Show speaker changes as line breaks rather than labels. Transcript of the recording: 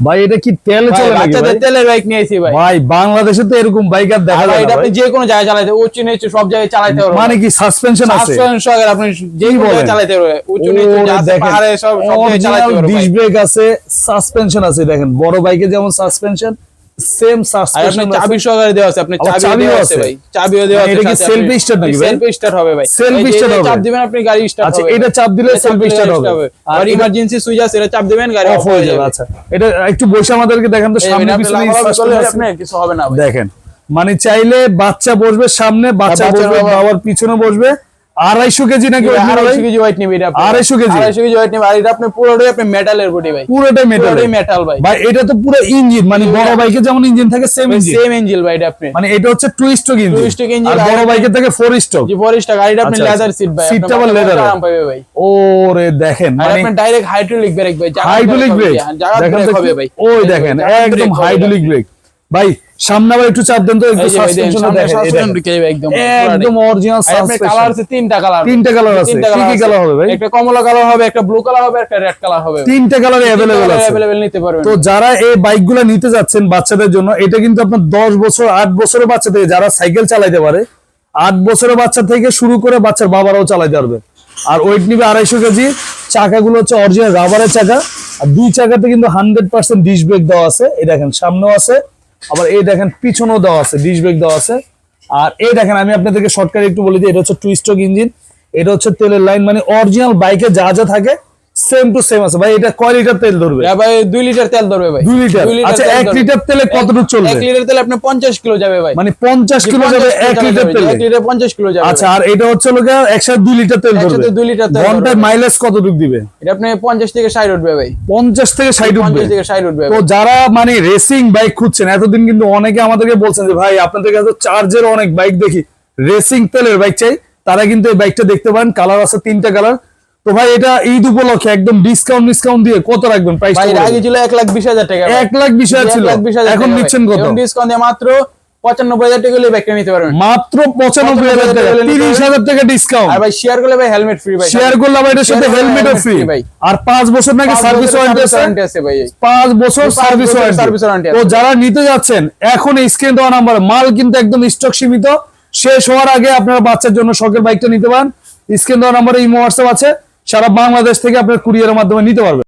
ভাই এটা কি তেলে চলে নাকি?
বাচ্চাদের তেলের বাইক নিয়েছি ভাই।
ভাই বাংলাদেশে তো এরকম বাইক আর দেখা যায় না।
আপনি যে কোনো জায়গায় চালাতে, উঁচু নিচু সব জায়গায় চালাতে পারবেন।
মানে কি সাসপেনশন আছে?
সাসপেনশন আপনি যে কোনো জায়গায় চালাতে পারবেন, উঁচু নিচু যা আছে পাহাড়ে সব জায়গায় চালাতে পারবেন।
ডিস্ক ব্রেক আছে, সাসপেনশন আছে, দেখেন বড় বাইকে যেমন সাসপেনশন সেম সাসপেনশন
চাবি সহকারে দেওয়া আছে, আপনি চাবি দেওয়া আছে ভাই, চাবিও দেওয়া আছে।
এটা কি সেলফ স্টার্ট নাকি ভাই?
সেলফ স্টার্ট হবে ভাই,
সেলফ স্টার্ট হবে।
চাপ দিবেন আপনি গাড়ি স্টার্ট হবে।
আচ্ছা এটা চাপ দিলে সেলফ স্টার্ট হবে।
আর ইমার্জেন্সি সুইচ আছে, এটা চাপ দিবেন গাড়ি অফ হয়ে যাবে।
আচ্ছা এটা একটু বসে আমাদেরকে দেখেন তো, সামনে পিছনে
আপনি কিছু হবে না ভাই।
দেখেন মানে চাইলে বাচ্চা বসবে সামনে, বাচ্চা বসবে বাবার পিছনে বসবে। 250 কেজি নাকি?
250 কেজি ওয়েট নিবে এটা।
250 কেজি
250 কেজি ওয়েট নিবে। আর এটা আপনি পুরোটাই আপনি মেটালের বডি ভাই,
পুরোটাই
মেটাল ভাই।
ভাই এটা তো পুরো ইঞ্জিন, মানে বড় বাইকে যেমন ইঞ্জিন থাকে সেম ইঞ্জিন
ভাই। এটা আপনি
মানে এটা হচ্ছে 2 স্ট্রোক ইঞ্জিন, আর বড় বাইকের থেকে 4 স্ট্রোক।
জি 4 স্ট্রোক। গাড়িটা আপনি লেদার সিট ভাই,
সিটটা আবার লেদার আরাম
পাবে ভাই।
ওরে দেখেন
মানে আপনি ডাইরেক্ট হাইড্রোলিক ব্রেক ভাই,
হাইড্রোলিক ব্রেক
দেখেন হবে ভাই।
ওই দেখেন একদম হাইড্রোলিক ব্রেক ভাই। সামনে আবার একটু চাপ দেন তো, একটু সাসপেনশন দেখেন, একদম অরিজিনাল সাসপেনশন।
কালার আছে তিনটা কালার
আছে। কি কি কালার হবে ভাই?
একটা কমলা কালার হবে, একটা ব্লু কালার হবে, একটা রেড কালার হবে।
তিনটা কালারে अवेलेबल
নিতে পারবেন।
তো যারা এই বাইকগুলো নিতে যাচ্ছেন বাচ্চাদের জন্য, এটা কিন্তু আপনার 10 বছর 8 বছরের বাচ্চা থেকে যারা সাইকেল চালাতে পারে, 8 বছরের বাচ্চা থেকে শুরু করে বাচ্চার বাবারাও চালাতে পারবে। আর ওয়েট নিবে 250 কেজি। চাকাগুলো হচ্ছে অরিজিনাল রাবারের চাকা, আর দুই চাকাতে কিন্তু 100% ডিস্ক ব্রেক দেওয়া আছে। এই দেখেন সামনেও আছে, আবার এই দেখেন পিছনেও দেওয়া আছে, ডিস্ক ব্রেক দেওয়া আছে। আর এই দেখেন আমি আপনাদেরকে শর্টকাট একটু বলে দিই, এটা হচ্ছে 2 স্ট্রোক ইঞ্জিন, এটা হচ্ছে তেলের লাইন, মানে অরিজিনাল বাইকে যা যা থাকে সেম টু সেম আছে। ভাই এটা কয় লিটার তেল ধরবে?
ভাই 2 লিটার তেল ধরবে ভাই।
2 লিটার। আচ্ছা 1 লিটার তেলে কতটুকু চলবে?
1 লিটার তেলে আপনি 50 কিলো যাবে ভাই।
মানে 50 কিলো যাবে 1 লিটার তেলে?
1 লিটার 50 কিলো যাবে।
আচ্ছা আর এটা হচ্ছে লোকে একসাথে 2 লিটার তেল ধরবে।
2 লিটার তেল
ঘন্টায় মাইলেজ কতটুকু দিবে?
এটা আপনি 50 থেকে 60 উঠবে ভাই।
50 থেকে 60 উঠবে?
50 থেকে 60 উঠবে।
তো যারা মানে রেসিং বাইক খুঁজছেন, এতদিন কিন্তু অনেকে আমাদেরকে বলছেন যে ভাই আপনাদের কাছে চার্জের অনেক বাইক দেখি, রেসিং তেলের বাইক চাই, তারা কিন্তু এই বাইকটা দেখতে পারেন। কালার আছে 3টা কালার। তো ভাই এটা ঈদ উপলক্ষে একদম ডিসকাউন্ট দিয়ে কত রাখবেন প্রাইস?
ভাই আগে ছিল 1,20,000 টাকা।
1,20,000 ছিল, এখন নিচ্ছেন কত?
এখন ডিসকাউন্ট দিয়ে মাত্র 95,000 টাকা হলে বাইকটা নিতে পারবেন।
মাত্র 95,000 টাকা, 30,000 টাকা ডিসকাউন্ট।
আর ভাই শেয়ার করলে ভাই হেলমেট ফ্রি ভাই।
শেয়ার করলে ভাই এর সাথে হেলমেটও ফ্রি ভাই। আর 5 বছর নাকি সার্ভিস ওয়ারেন্টি আছে ভাই। 5 বছর সার্ভিস ওয়ারেন্টি। তো যারা নিতে যাচ্ছেন এখন এই স্ক্রিনে দেওয়া নাম্বার, মাল কিন্তু একদম স্টক সীমিত, শেষ হওয়ার আগে আপনারা বাচ্চার জন্য শখের বাইকটা নিতে পারেন। স্ক্রিনে দেওয়া নাম্বারে ইমো হোয়াটসঅ্যাপ আছে, সারা বাংলাদেশ থেকে আপনার কুরিয়ারের মাধ্যমে নিতে পারবেন।